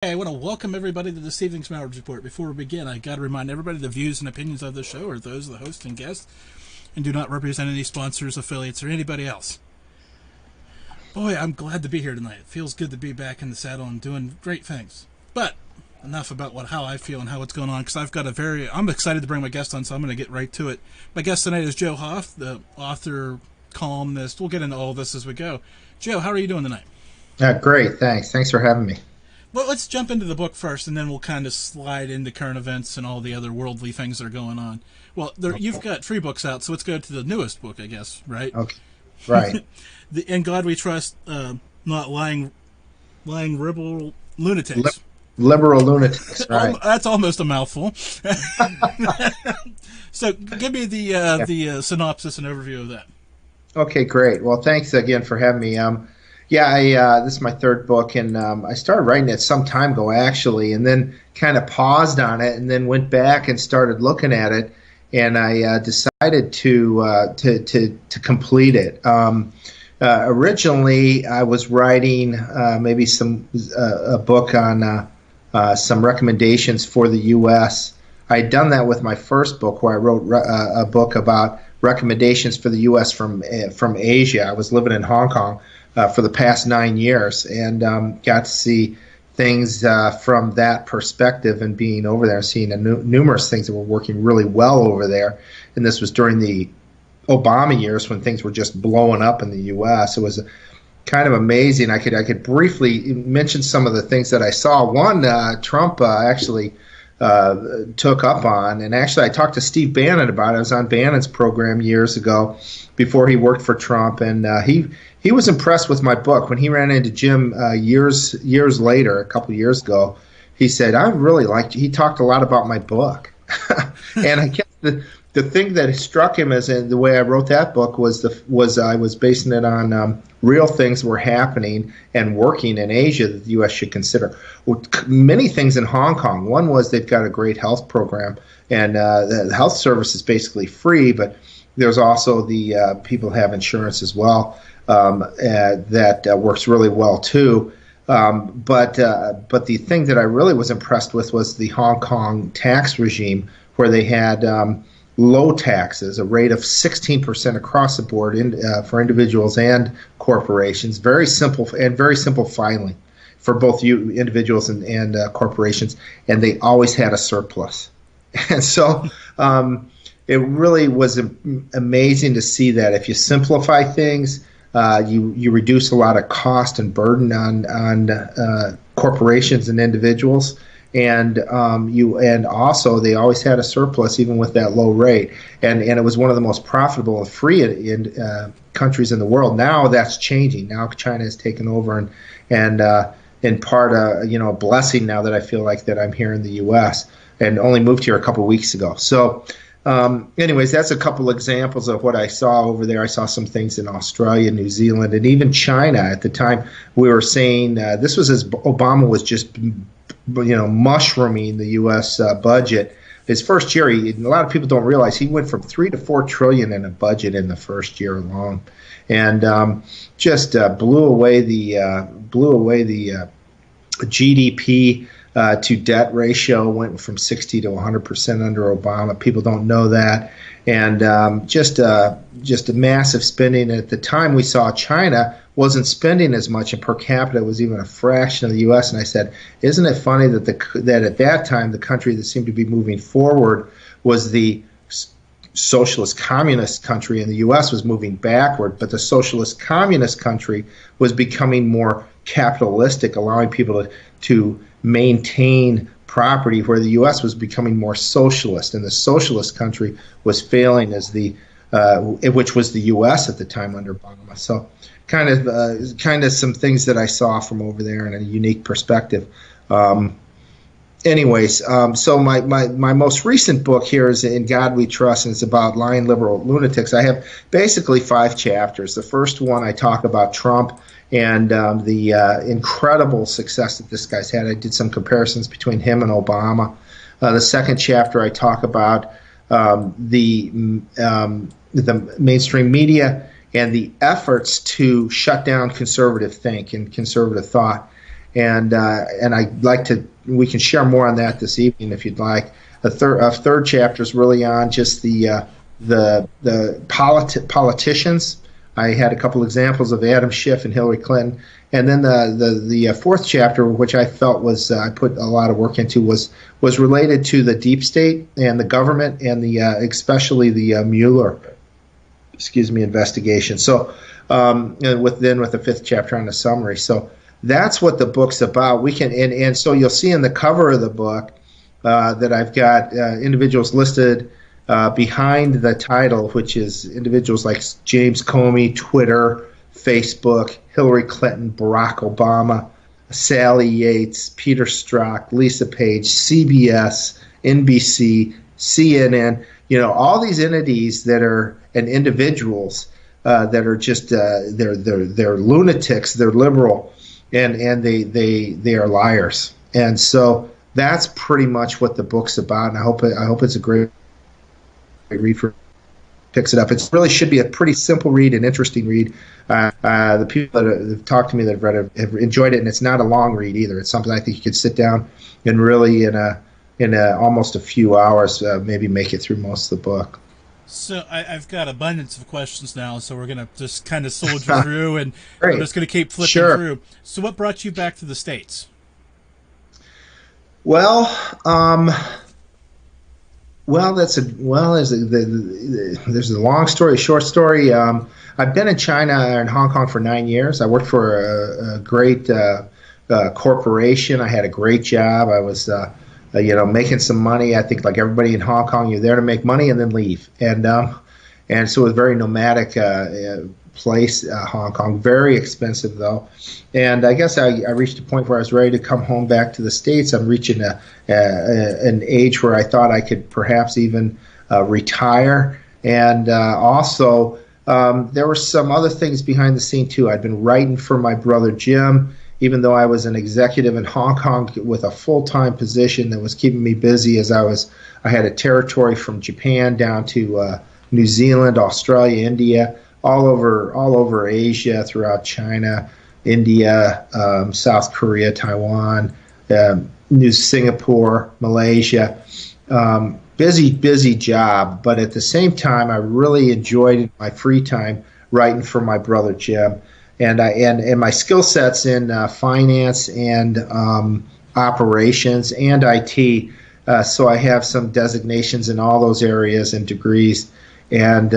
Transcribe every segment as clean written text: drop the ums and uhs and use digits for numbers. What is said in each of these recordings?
Hey, I want to welcome everybody to this evening's Malliard Report. Before we begin, I got to remind everybody the views and opinions of the show are those of the host and guest and do not represent any sponsors, affiliates, or anybody else. Boy, I'm glad to be here tonight. It feels good to be back in the saddle and doing great things. But enough about how I feel and how it's going on, because I'm excited to bring my guest on, so I'm going to get right to it. My guest tonight is Joe Hoft, the author, columnist. We'll get into all this as we go. Joe, how are you doing tonight? Great, thanks. Thanks for having me. Well, let's jump into the book first, and then we'll kind of slide into current events and all the other worldly things that are going on. Well, you've got three books out, so let's go to the newest book, I guess, right? Okay, right. In God We Trust, not lying liberal Li- lunatics. liberal lunatics, right? That's almost a mouthful. So, give me Yeah. the synopsis and overview of that. Okay, great. Well, thanks again for having me. This is my third book, and I started writing it some time ago, actually, and then kind of paused on it, and then went back and started looking at it, and I decided to complete it. Originally, I was writing maybe a book on some recommendations for the U.S. I had done that with my first book, where I wrote a book about recommendations for the U.S. from Asia. I was living in Hong Kong for the past 9 years, and got to see things from that perspective, and being over there, seeing numerous things that were working really well over there. And this was during the Obama years, when things were just blowing up in the U.S. It was kind of amazing. I could briefly mention some of the things that I saw. One, Trump actually took up on, and actually I talked to Steve Bannon about it. I was on Bannon's program years ago, before he worked for Trump, and he was impressed with my book. When he ran into Jim years later, a couple of years ago, he said, "I really liked." He talked a lot about my book, and I guess the thing that struck him, as in the way I wrote that book, was I was basing it on real things were happening and working in Asia that the U.S. should consider. Well, many things in Hong Kong. One was they've got a great health program, and the health service is basically free, but there's also the people have insurance as well, that works really well too. But the thing that I really was impressed with was the Hong Kong tax regime, where they had low taxes, a rate of 16% across the board for individuals and corporations. Very simple filing for both individuals and corporations, and they always had a surplus. And so it really was amazing to see that if you simplify things, you reduce a lot of cost and burden on corporations and individuals. And also they always had a surplus, even with that low rate, and it was one of the most profitable and free countries in the world. Now that's changing. Now China has taken over, and in part a blessing, now that I feel like that I'm here in the U.S. and only moved here a couple of weeks ago. So anyways, that's a couple examples of what I saw over there. I saw some things in Australia, New Zealand, and even China. At the time, we were saying this was as Obama was just mushrooming the U.S. Budget. His first year, a lot of people don't realize he went from 3 to 4 trillion in a budget in the first year alone, and just blew away the GDP to debt ratio. Went from 60 to 100% under Obama. People don't know that, and just a massive spending. And at the time, we saw China wasn't spending as much, and per capita was even a fraction of the U.S. And I said, isn't it funny that that at that time the country that seemed to be moving forward was the socialist communist country, and the U.S. was moving backward, but the socialist communist country was becoming more capitalistic, allowing people to maintain property, where the U.S. was becoming more socialist, and the socialist country was failing, as which was the U.S. at the time under Obama. So kind of some things that I saw from over there in a unique perspective. So my most recent book here is In God We Trust, and it's about lying liberal lunatics. I have basically 5 chapters. The first one, I talk about Trump and the incredible success that this guy's had. I did some comparisons between him and Obama. The second chapter, I talk about the mainstream media and the efforts to shut down conservative think and conservative thought. and I'd like to. We can share more on that this evening if you'd like. A third chapter is really on just the politicians. I had a couple examples of Adam Schiff and Hillary Clinton, and then the fourth chapter, which I felt was I put a lot of work into, was related to the deep state and the government and the especially the Mueller, investigation. So, and with the fifth chapter on the summary. So that's what the book's about. We can and so you'll see in the cover of the book that I've got individuals listed behind the title, which is individuals like James Comey, Twitter, Facebook, Hillary Clinton, Barack Obama, Sally Yates, Peter Strzok, Lisa Page, CBS, NBC, CNN. All these entities that are and individuals that are just they're lunatics, they're liberal, and they are liars. And so that's pretty much what the book's about. And I hope it's a great read for picks it up. It really should be a pretty simple read, an interesting read. The people that have talked to me that have read it have enjoyed it, and it's not a long read either. It's something I think you could sit down and really in almost a few hours maybe make it through most of the book. So I've got abundance of questions now, so we're going to just kind of soldier through, and Great. we're just going to keep flipping through. So what brought you back to the States? Well, there's a long story, short story. I've been in China and Hong Kong for 9 years. I worked for a great corporation. I had a great job. I was making some money. I think like everybody in Hong Kong, you're there to make money and then leave. And so it was a very nomadic place, Hong Kong. Very expensive though. And I guess I reached a point where I was ready to come home back to the States. I'm reaching an age where I thought I could perhaps even retire. And also there were some other things behind the scene too. I'd been writing for my brother Jim, even though I was an executive in Hong Kong with a full-time position that was keeping me busy as I had a territory from Japan down to New Zealand, Australia, India, all over Asia, throughout China, India, South Korea, Taiwan, New Singapore, Malaysia. Busy job, but at the same time, I really enjoyed my free time writing for my brother Jim. And my skill sets in finance and operations and IT, so I have some designations in all those areas and degrees, and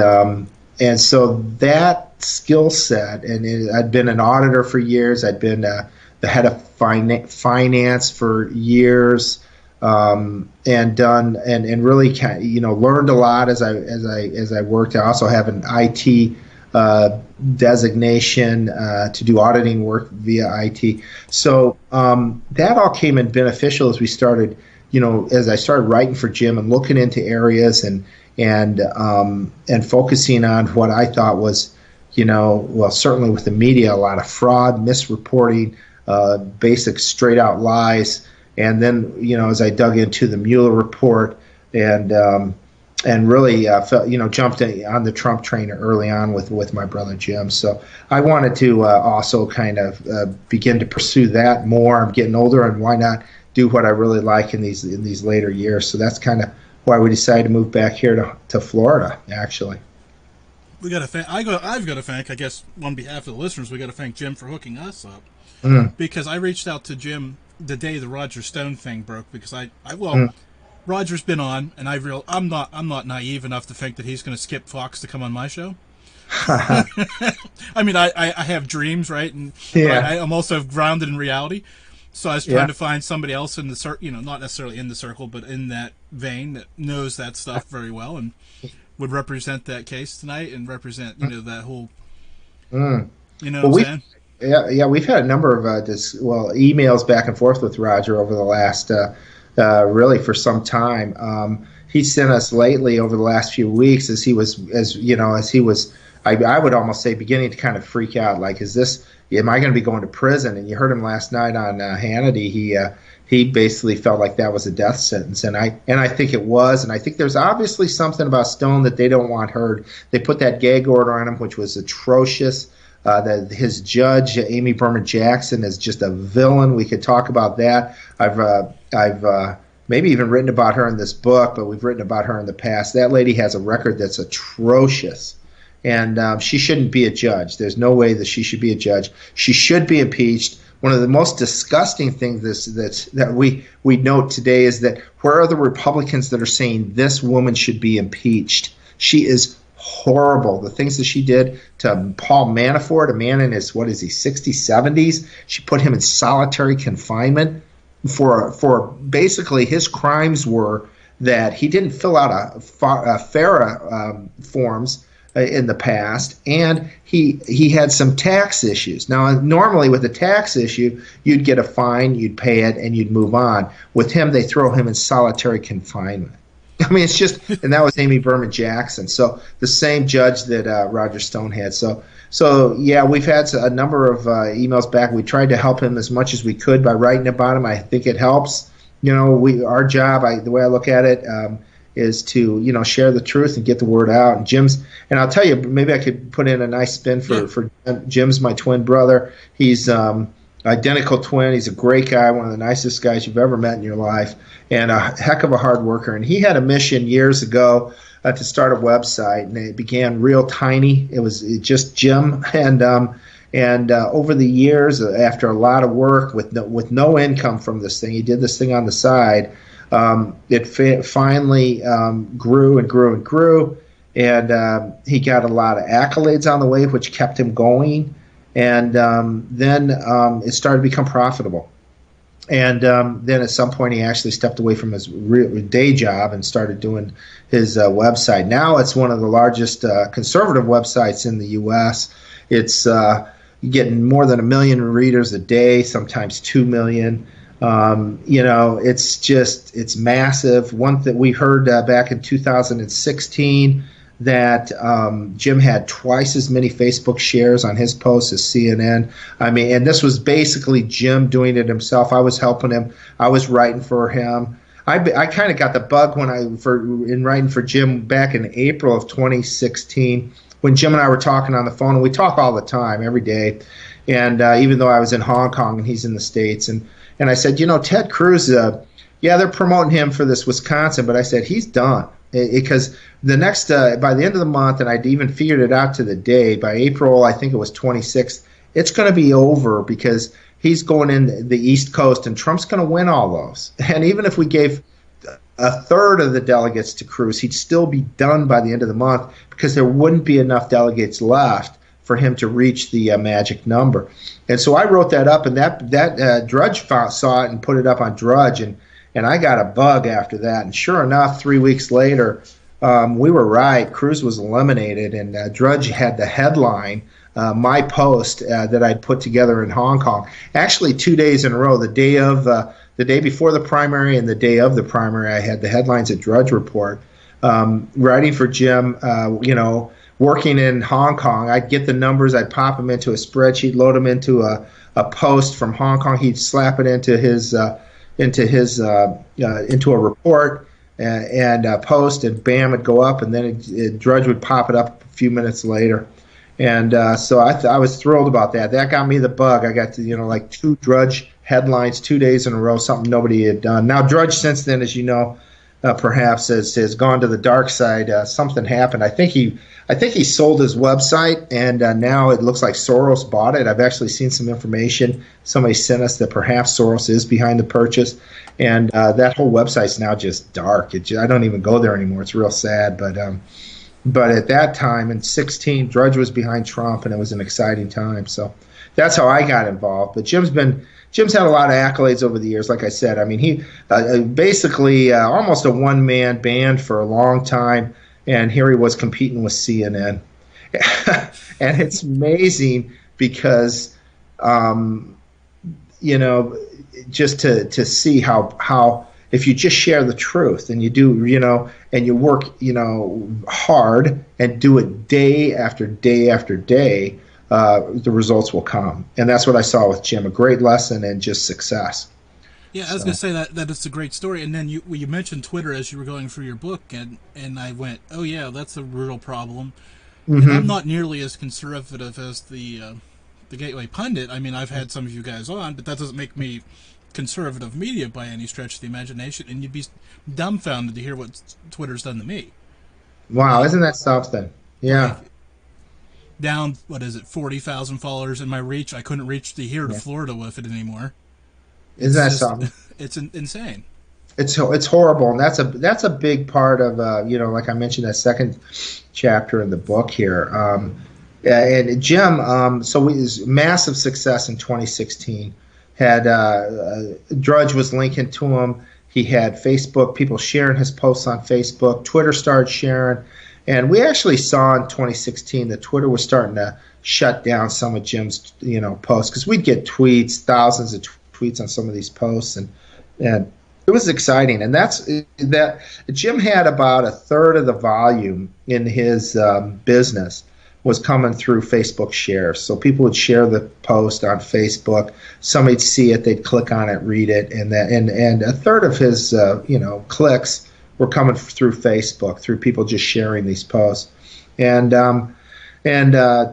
so that skill set. And I'd been an auditor for years. I'd been the head of finance for years, and done and really learned a lot as I worked. I also have an IT designation to do auditing work via IT. So that all came in beneficial as we started, as I started writing for Jim and looking into areas and focusing on what I thought was, certainly with the media, a lot of fraud, misreporting, basic straight out lies. And then, as I dug into the Mueller report and really jumped on the Trump train early on with my brother Jim. So I wanted to also kind of begin to pursue that more. I'm getting older, and why not do what I really like in these later years? So that's kind of why we decided to move back here to Florida, actually. I've got to thank, I guess, on behalf of the listeners, we got to thank Jim for hooking us up, because I reached out to Jim the day the Roger Stone thing broke, because Roger's been on, and I'm not naive enough to think that he's going to skip Fox to come on my show. I mean, I have dreams, right? And I'm also grounded in reality. So I was trying to find somebody else in the circle, not necessarily in the circle, but in that vein that knows that stuff very well and would represent that case tonight and represent, that whole, what I'm saying? Yeah, we've had a number of emails back and forth with Roger over the last really for some time. He sent us lately over the last few weeks as he was, I would almost say, beginning to kind of freak out. Like, am I going to be going to prison? And you heard him last night on Hannity. He basically felt like that was a death sentence, and I think it was. And I think there's obviously something about Stone that they don't want heard. They put that gag order on him, which was atrocious. His judge, Amy Berman Jackson, is just a villain. We could talk about that. I've maybe even written about her in this book, but we've written about her in the past. That lady has a record that's atrocious, and she shouldn't be a judge. There's no way that she should be a judge. She should be impeached. One of the most disgusting things that we note today is that where are the Republicans that are saying this woman should be impeached? She is horrible. The things that she did to Paul Manafort, a man in his, 60s, 70s, she put him in solitary confinement for basically his crimes were that he didn't fill out a FARA forms in the past, and he had some tax issues. Now, normally with a tax issue, you'd get a fine, you'd pay it, and you'd move on. With him, they throw him in solitary confinement. I mean, it's just, and that was Amy Berman Jackson. So the same judge that Roger Stone had. So yeah, we've had a number of emails back. We tried to help him as much as we could by writing about him. I think it helps. Our job, the way I look at it, is to share the truth and get the word out. And I'll tell you, maybe I could put in a nice spin for Jim's my twin brother. He's identical twin. He's a great guy, one of the nicest guys you've ever met in your life, and a heck of a hard worker. And he had a mission years ago to start a website, and it began real tiny. It was just Jim, and over the years, after a lot of work with no income from this thing, he did this thing on the side. It finally grew and grew and grew, and he got a lot of accolades on the way, which kept him going. And then it started to become profitable. And then at some point he actually stepped away from his day job and started doing his website. Now it's one of the largest conservative websites in the U.S. It's getting more than 1 million readers a day, sometimes 2 million. It's massive. One that we heard back in 2016 that Jim had twice as many Facebook shares on his posts as CNN. I mean, and this was basically Jim doing it himself. I was helping him. I was writing for him. I kind of got the bug in writing for Jim back in April of 2016 when Jim and I were talking on the phone, and we talk all the time, every day. And even though I was in Hong Kong and he's in the States, and I said, Ted Cruz, they're promoting him for this Wisconsin, but I said he's done. Because the next, by the end of the month, and I'd even figured it out to the day, by April, I think it was 26th, it's going to be over because he's going in the East Coast and Trump's going to win all those. And even if we gave a third of the delegates to Cruz, he'd still be done by the end of the month because there wouldn't be enough delegates left for him to reach the magic number. And so I wrote that up, and that Drudge saw it and put it up on Drudge, and I got a bug after that. And sure enough, 3 weeks later, we were right. Cruz was eliminated, and Drudge had the headline, my post that I'd put together in Hong Kong. Actually, 2 days in a row, the day before the primary and the day of the primary, I had the headlines at Drudge Report. Writing for Jim, working in Hong Kong, I'd get the numbers, I'd pop them into a spreadsheet, load them into a post from Hong Kong. He'd slap it into a report and post, and bam, it'd go up, and then Drudge would pop it up a few minutes later. And so I was thrilled about that. That got me the bug. I got to, like 2 Drudge headlines 2 days in a row, something nobody had done. Now, Drudge since then, as you know, perhaps has gone to the dark side. Something happened. I think he sold his website, and now it looks like Soros bought it. I've actually seen some information somebody sent us that perhaps Soros is behind the purchase, and that whole website's now just dark. I don't even go there anymore. It's real sad, but at that time in 2016, Drudge was behind Trump, and it was an exciting time. So that's how I got involved. But Jim's had a lot of accolades over the years. Like I said, I mean, he basically almost a one-man band for a long time, and here he was competing with CNN. And it's amazing because, just to see how if you just share the truth and you do, and you work, hard and do it day after day after day, the results will come. And that's what I saw with Jim, a great lesson and just success. Yeah, I was going to say that it's a great story. And then you mentioned Twitter as you were going through your book, and I went, oh, yeah, that's a real problem. And I'm Mm-hmm. not nearly as conservative as the Gateway Pundit. I mean, I've had some of you guys on, but that doesn't make me conservative media by any stretch of the imagination. And you'd be dumbfounded to hear what Twitter's done to me. Wow, Like, isn't that something? like Yeah. down, what is it, 40,000 followers in my reach. I couldn't reach the here to Yeah. Florida with it anymore. Isn't It's that just, something? it's insane. It's horrible, and that's a big part of like I mentioned that second chapter in the book here. And Jim, so it was massive success in 2016. Had Drudge was linking to him. He had Facebook people sharing his posts on Facebook. Twitter started sharing, and we actually saw in 2016 that Twitter was starting to shut down some of Jim's posts because we'd get tweets, thousands of tweets on some of these posts, and it was exciting. And that's that Jim had about a third of the volume in his business was coming through Facebook shares. So people would share the post on Facebook. Somebody'd see it, they'd click on it, read it, and a third of his clicks were coming through Facebook, through people just sharing these posts, and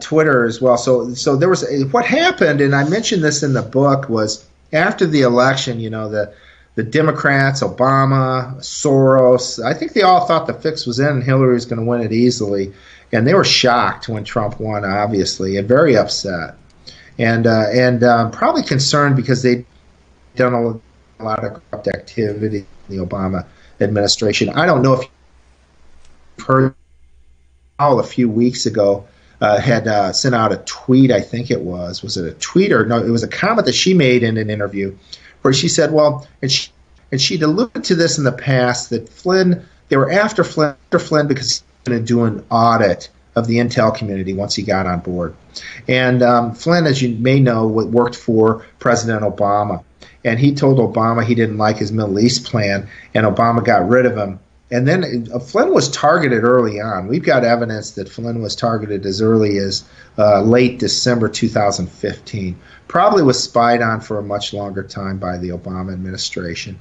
Twitter as well. So there was what happened, and I mentioned this in the book, was after the election, the Democrats, Obama, Soros, I think they all thought the fix was in and Hillary was going to win it easily. And they were shocked when Trump won, obviously, and very upset. And probably concerned because they'd done a lot of corrupt activity in the Obama administration. I don't know if you've heard, a few weeks ago, had sent out a tweet, I think it was. Was it a tweet or no? It was a comment that she made in an interview where she said, well, and she'd alluded to this in the past, that they were after Flynn because he's going to do an audit of the intel community once he got on board. And Flynn, as you may know, worked for President Obama. And he told Obama he didn't like his Middle East plan, and Obama got rid of him. And then Flynn was targeted early on. We've got evidence that Flynn was targeted as early as late December 2015. Probably was spied on for a much longer time by the Obama administration.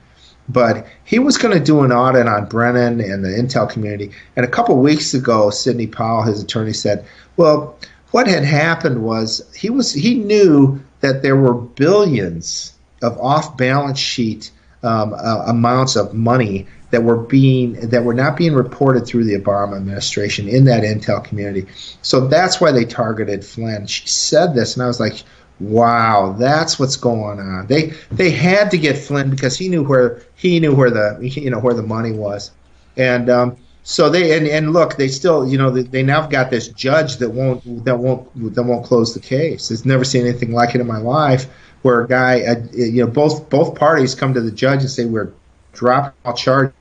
But he was going to do an audit on Brennan and the intel community. And a couple of weeks ago, Sidney Powell, his attorney, said, well, what had happened was he knew that there were billions of off-balance sheet amounts of money that were not being reported through the Obama administration in that intel community. So that's why they targeted Flynn. She said this, and I was like, wow, that's what's going on. They had to get Flynn because he knew where the money was. And so they look, they still, they now got this judge that won't close the case. I've never seen anything like it in my life, where a guy, both parties come to the judge and say, we're dropping all charges.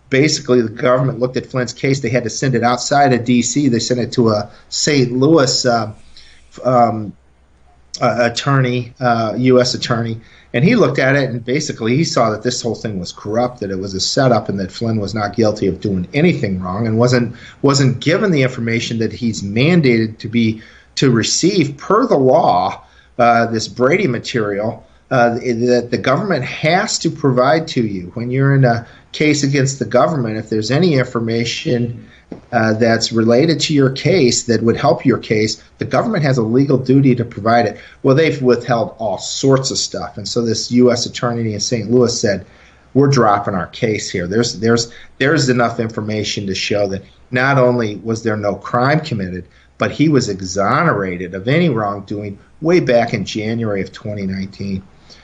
Basically, the government looked at Flynn's case. They had to send it outside of D.C. They sent it to a St. Louis attorney, U.S. attorney, and he looked at it, and basically he saw that this whole thing was corrupt, that it was a setup, and that Flynn was not guilty of doing anything wrong, and wasn't given the information that he's mandated to receive per the law, this Brady material that the government has to provide to you when you're in a case against the government. If there's any information that's related to your case that would help your case, the government has a legal duty to provide it. Well, they've withheld all sorts of stuff, and so this U.S. attorney in St. Louis said, we're dropping our case here. There's enough information to show that not only was there no crime committed, but he was exonerated of any wrongdoing way back in January of 2019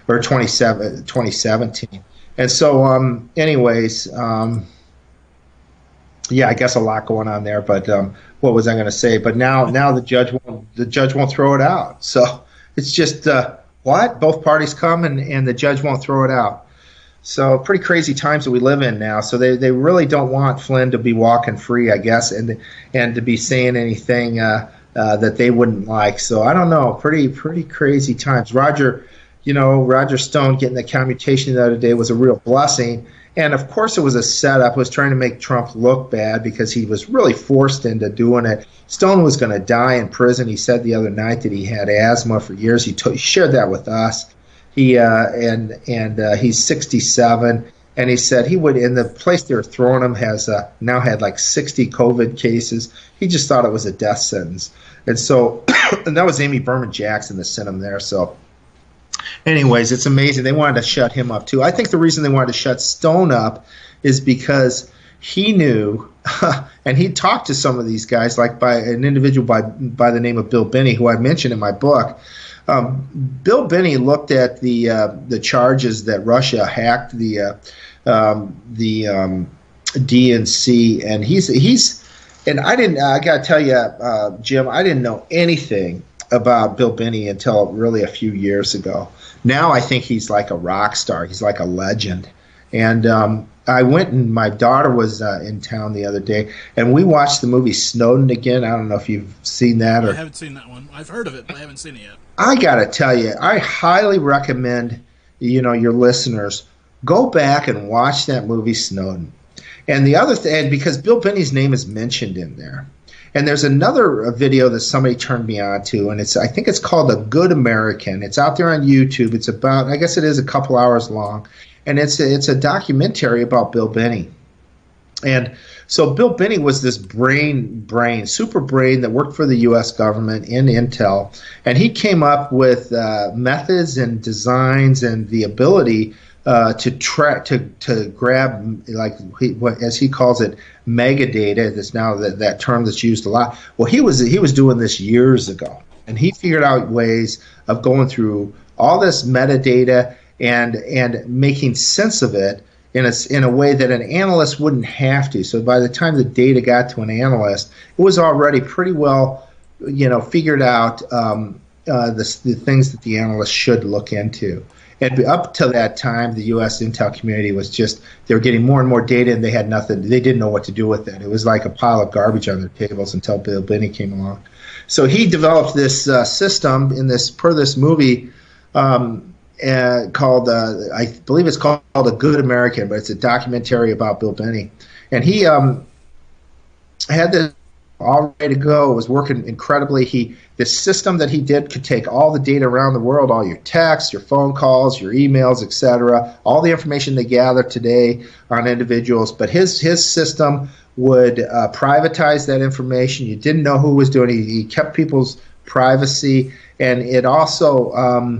or 2017. And so, anyways, yeah, I guess a lot going on there. But what was I going to say? But now the judge won't throw it out. So it's just what both parties come and the judge won't throw it out. So pretty crazy times that we live in now. So they really don't want Flynn to be walking free, I guess, and to be saying anything that they wouldn't like. So I don't know. Pretty crazy times. Roger Stone getting the commutation the other day was a real blessing. And, of course, it was a setup. It was trying to make Trump look bad because he was really forced into doing it. Stone was going to die in prison. He said the other night that he had asthma for years. He shared that with us. He's 67. And he said he would, in the place they were throwing him has now had like 60 COVID cases. He just thought it was a death sentence. And so, and that was Amy Berman Jackson that sent him there. So anyways, it's amazing. They wanted to shut him up too. I think the reason they wanted to shut Stone up is because he knew, and he talked to some of these guys, like by an individual by the name of Bill Binney, who I mentioned in my book. Bill Binney looked at the charges that Russia hacked the DNC, and he's and I got to tell you, Jim, I didn't know anything about Bill Binney until really a few years ago. Now I think he's like a rock star. He's like a legend. And I went, and my daughter was in town the other day, and we watched the movie Snowden again. I don't know if you've seen that. I haven't seen that one. I've heard of it, but I haven't seen it yet. I got to tell you, I highly recommend, your listeners, go back and watch that movie Snowden. And the other thing, because Bill Binney's name is mentioned in there. And there's another video that somebody turned me on to, and I think it's called A Good American. It's out there on YouTube. It's about, I guess it is a couple hours long. And it's a documentary about Bill Binney. And so Bill Binney was this super brain that worked for the U.S. government in Intel. And he came up with methods and designs and the ability to grab, like as he calls it, megadata. That's now that term that's used a lot. Well, he was doing this years ago, and he figured out ways of going through all this metadata and making sense of it in a way that an analyst wouldn't have to. So by the time the data got to an analyst, it was already pretty well, figured out the things that the analyst should look into. And up to that time, the U.S. intel community was they were getting more and more data, and they had nothing. They didn't know what to do with it. It was like a pile of garbage on their tables until Bill Binney came along. So he developed this system per this movie called, I believe it's called A Good American, but it's a documentary about Bill Binney. And he had this all ready to go. It was working incredibly. This system that he did could take all the data around the world, all your texts, your phone calls, your emails, etc., all the information they gather today on individuals. But his system would privatize that information. You didn't know who was doing it. He kept people's privacy, and it also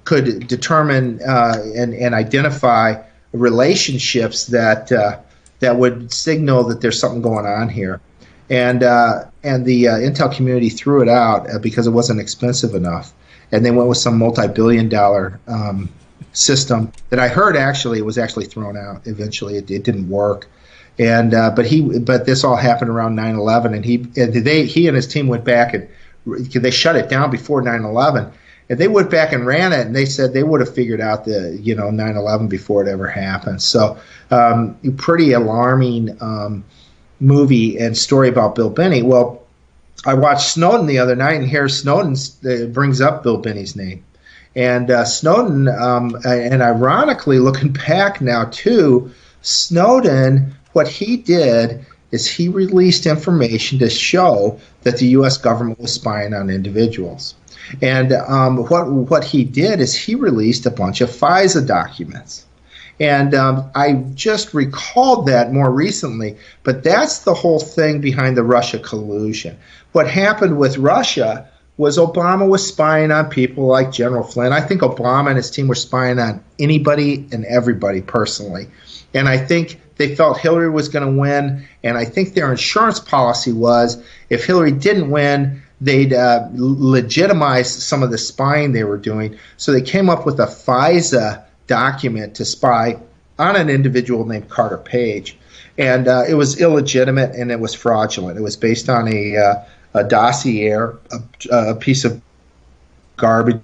could determine and identify relationships that would signal that there's something going on here. And the intel community threw it out because it wasn't expensive enough, and they went with some multi-billion-dollar system that I heard was actually thrown out eventually. It didn't work, and but this all happened around 9/11, and he and his team went back and they shut it down before 9/11, and they went back and ran it, and they said they would have figured out the 9/11 before it ever happened. So pretty alarming. Movie and story about Bill Binney. Well, I watched Snowden the other night, and here Snowden brings up Bill Binney's name. And Snowden, and ironically, looking back now too, Snowden, what he did is he released information to show that the U.S. government was spying on individuals. And what he did is he released a bunch of FISA documents. And I just recalled that more recently, but that's the whole thing behind the Russia collusion. What happened with Russia was Obama was spying on people like General Flynn. I think Obama and his team were spying on anybody and everybody personally. And I think they felt Hillary was going to win, and I think their insurance policy was if Hillary didn't win, they'd legitimize some of the spying they were doing. So they came up with a FISA document to spy on an individual named Carter Page, and it was illegitimate and it was fraudulent. It was based on a dossier, a piece of garbage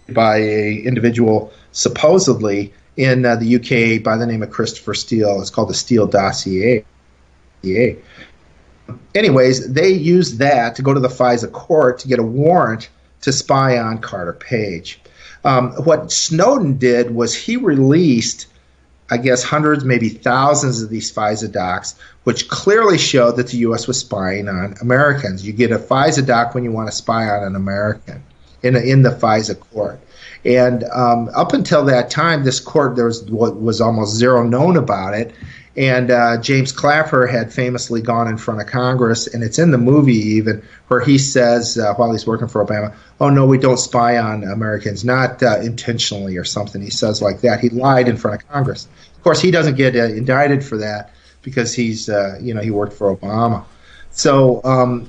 by a individual supposedly in the UK by the name of Christopher Steele. It's called the Steele dossier. Anyways, they used that to go to the FISA court to get a warrant to spy on Carter Page. What Snowden did was he released, I guess, hundreds, maybe thousands of these FISA docs, which clearly showed that the U.S. was spying on Americans. You get a FISA doc when you want to spy on an American in the FISA court. And up until that time, this court, there was almost zero known about it. And James Clapper had famously gone in front of Congress, and it's in the movie even, where he says, while he's working for Obama, oh, no, we don't spy on Americans, not intentionally or something. He says like that. He lied in front of Congress. Of course, he doesn't get indicted for that because he's, he worked for Obama. So,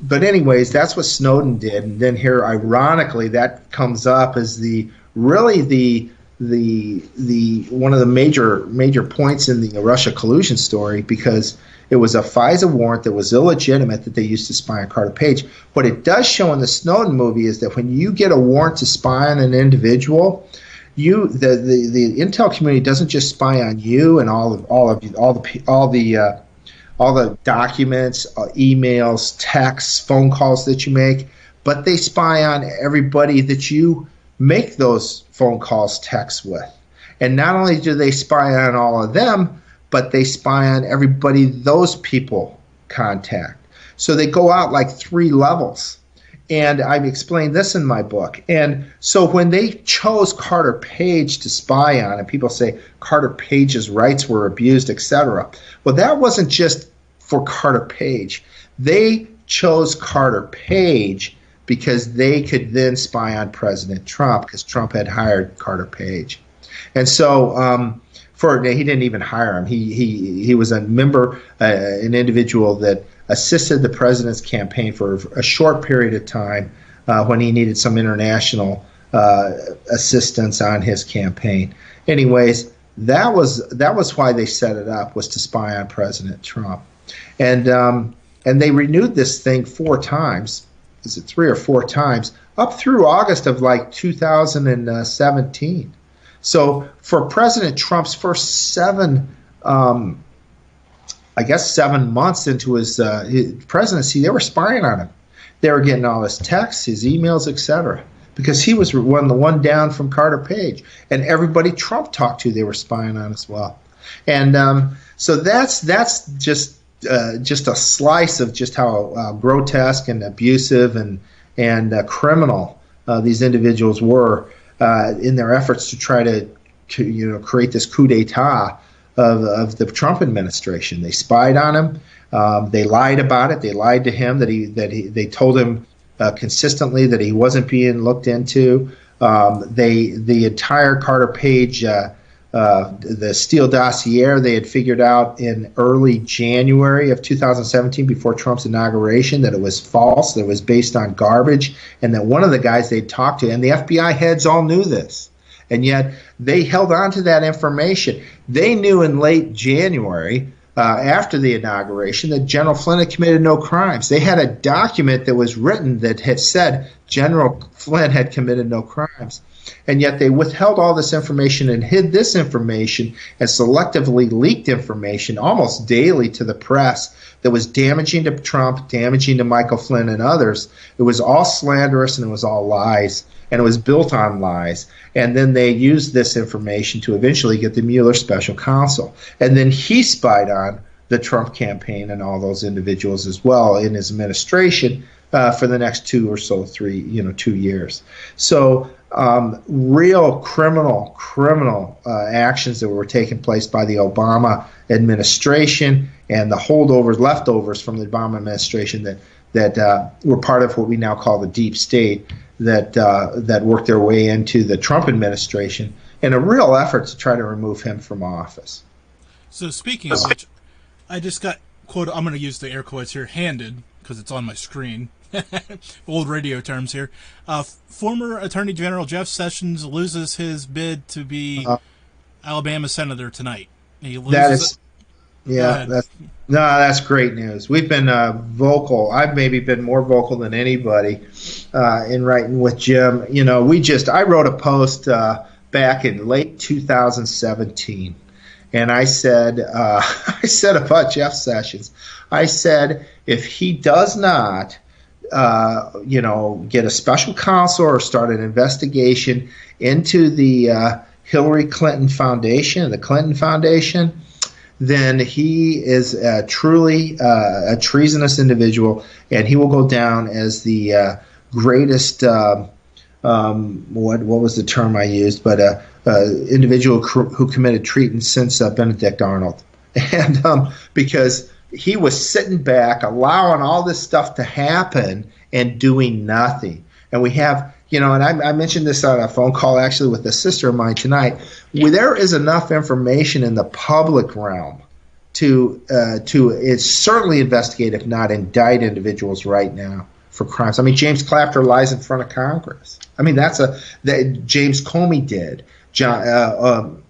but anyways, that's what Snowden did. And then here, ironically, that comes up as the one of the major points in the Russia collusion story, because it was a FISA warrant that was illegitimate that they used to spy on Carter Page. What it does show in the Snowden movie is that when you get a warrant to spy on an individual, the intel community doesn't just spy on you and all the documents, emails, texts, phone calls that you make, but they spy on everybody that you make those phone calls, texts with. And not only do they spy on all of them, but they spy on everybody those people contact. So they go out like 3 levels. And I've explained this in my book. And so when they chose Carter Page to spy on, and people say Carter Page's rights were abused, etc. Well, that wasn't just for Carter Page. They chose Carter Page because they could then spy on President Trump, because Trump had hired Carter Page. And so he didn't even hire him. He was a member, an individual that assisted the president's campaign for a short period of time when he needed some international assistance on his campaign. Anyways, that was why they set it up, was to spy on President Trump. And they renewed this thing 4 times. Is it 3 or 4 times, up through August of like 2017. So for President Trump's first 7 months into his presidency, they were spying on him. They were getting all his texts, his emails, etc., because he was the one down from Carter Page, and everybody Trump talked to, they were spying on as well. And so that's just a slice of just how grotesque and abusive and criminal these individuals were in their efforts to try to create this coup d'état of the Trump administration. They spied on him. They lied about it. They lied to him they told him consistently that he wasn't being looked into. The entire Carter Page the Steele dossier they had figured out in early January of 2017, before Trump's inauguration, that it was false, that it was based on garbage, and that one of the guys they'd talked to, and the FBI heads all knew this, and yet they held on to that information. They knew in late January, after the inauguration, that General Flynn had committed no crimes. They had a document that was written that had said General Flynn had committed no crimes. And yet they withheld all this information and hid this information and selectively leaked information almost daily to the press that was damaging to Trump, damaging to Michael Flynn and others. It was all slanderous, and it was all lies, and it was built on lies. And then they used this information to eventually get the Mueller special counsel. And then he spied on the Trump campaign and all those individuals as well in his administration for the next 2 years. So real criminal actions that were taking place by the Obama administration and the leftovers from the Obama administration that were part of what we now call the deep state that worked their way into the Trump administration in a real effort to try to remove him from office. So speaking of which, I just got quote. I'm going to use the air quotes here, handed, because it's on my screen. Old radio terms here. Former Attorney General Jeff Sessions loses his bid to be Alabama senator tonight. He loses. That's great news. We've been vocal. I've maybe been more vocal than anybody in writing with Jim. I wrote a post back in late 2017, and I said about Jeff Sessions, I said, if he does not get a special counsel or start an investigation into the Hillary Clinton Foundation, the Clinton Foundation, then he is truly a treasonous individual, and he will go down as the greatest what was the term I used? But individual who committed treason since Benedict Arnold, and because he was sitting back, allowing all this stuff to happen and doing nothing. And we have, and I mentioned this on a phone call actually with a sister of mine tonight. There is enough information in the public realm to it's certainly investigate, if not indict, individuals right now for crimes. I mean, James Clapper lies in front of Congress. I mean, that James Comey did. John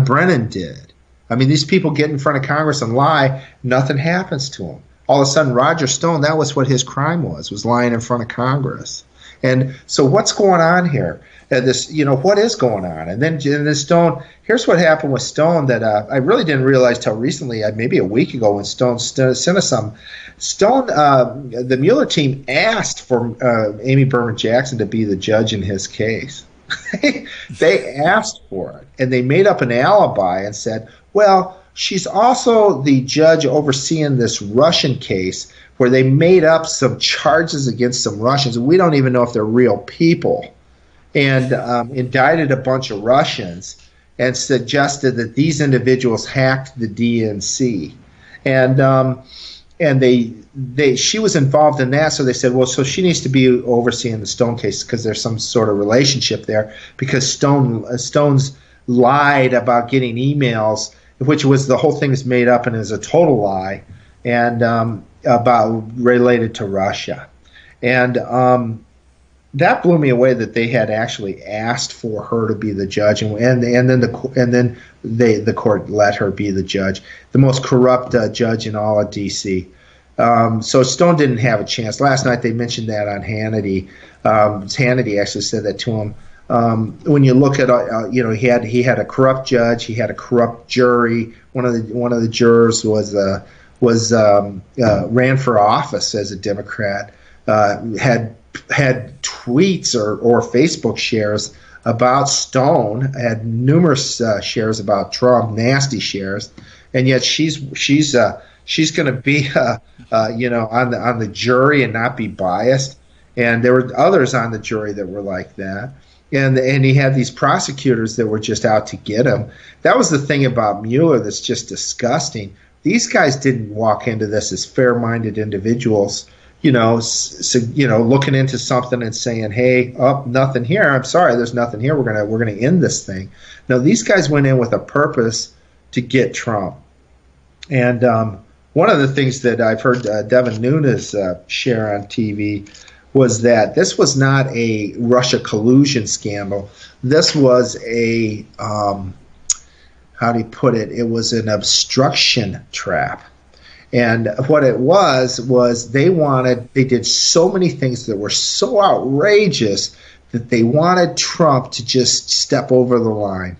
Brennan did. I mean, these people get in front of Congress and lie. Nothing happens to them. All of a sudden, Roger Stone, that was what his crime was lying in front of Congress. And so what's going on here? What is going on? And then Stone, here's what happened with Stone that I really didn't realize till recently, maybe a week ago when Stone sent us some. Stone, the Mueller team asked for Amy Berman Jackson to be the judge in his case. They asked for it, and they made up an alibi and said, well, she's also the judge overseeing this Russian case where they made up some charges against some Russians. We don't even know if they're real people, and indicted a bunch of Russians and suggested that these individuals hacked the DNC. And she was involved in that, so they said, well, so she needs to be overseeing the Stone case because there's some sort of relationship there, because Stone's lied about getting emails, which was the whole thing is made up and is a total lie, and about related to Russia. And that blew me away that they had actually asked for her to be the judge, and then the court let her be the judge, the most corrupt judge in all of D.C. So Stone didn't have a chance. Last night they mentioned that on Hannity. Hannity actually said that to him. When you look at he had a corrupt judge, he had a corrupt jury. One of the jurors ran for office as a Democrat, had tweets or Facebook shares about Stone, had numerous shares about Trump, nasty shares, and yet she's going to be on the jury and not be biased. And there were others on the jury that were like that. And he had these prosecutors that were just out to get him. That was the thing about Mueller that's just disgusting. These guys didn't walk into this as fair-minded individuals, looking into something and saying, "Hey, nothing here. I'm sorry, there's nothing here. We're gonna end this thing." No, these guys went in with a purpose to get Trump. And one of the things that I've heard Devin Nunes share on TV was that this was not a Russia collusion scandal. This was a, how do you put it? It was an obstruction trap. And what it was they did so many things that were so outrageous that they wanted Trump to just step over the line.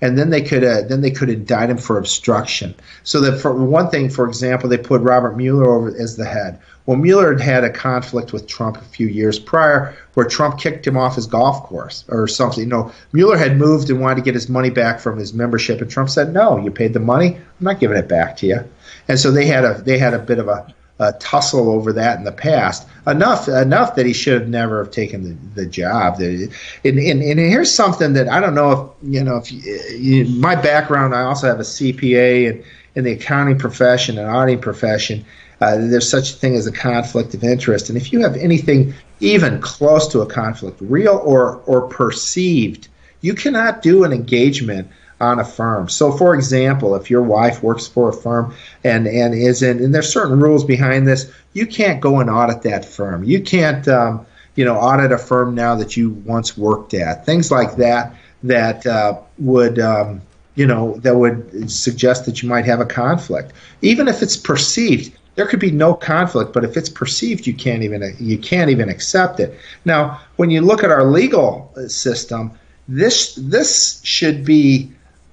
And then they could indict him for obstruction. So that, for one thing, for example, they put Robert Mueller over as the head. Well, Mueller had a conflict with Trump a few years prior where Trump kicked him off his golf course or something. Mueller had moved and wanted to get his money back from his membership, and Trump said, "No, you paid the money. I'm not giving it back to you." And so they had a bit of a tussle over that in the past. Enough that he should have never have taken the job. And here's something that I don't know if my background. I also have a CPA and in the accounting profession and auditing profession. There's such a thing as a conflict of interest, and if you have anything even close to a conflict, real or perceived, you cannot do an engagement on a firm. So, for example, if your wife works for a firm and there's certain rules behind this, you can't go and audit that firm. You can't audit a firm now that you once worked at. Things like that would suggest that you might have a conflict, even if it's perceived. There could be no conflict, but if it's perceived, you can't even accept it. Now, when you look at our legal system, this should be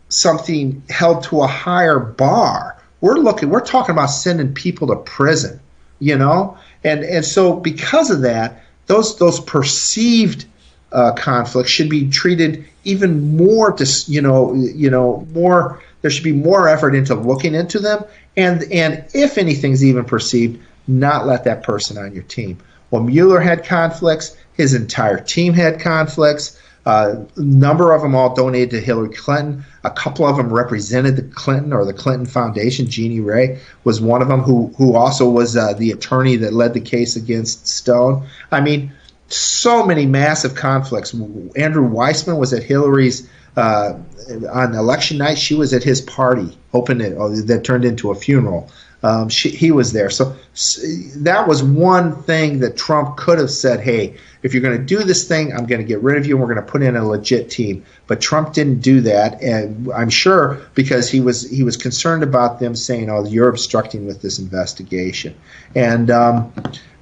something held to a higher bar. We're talking about sending people to prison, and so because of that, those perceived conflicts should be treated even more. More. There should be more effort into looking into them, and if anything's even perceived, not let that person on your team. Well, Mueller had conflicts. His entire team had conflicts. A number of them all donated to Hillary Clinton. A couple of them represented the Clinton or the Clinton Foundation. Jeannie Ray was one of them, who also was the attorney that led the case against Stone. I mean, so many massive conflicts. Andrew Weissman was at Hillary's on election night. She was at his party, that turned into a funeral. He was there. So that was one thing that Trump could have said, hey, if you're going to do this thing, I'm going to get rid of you and we're going to put in a legit team. But Trump didn't do that, and I'm sure because he was concerned about them saying, oh, you're obstructing with this investigation. And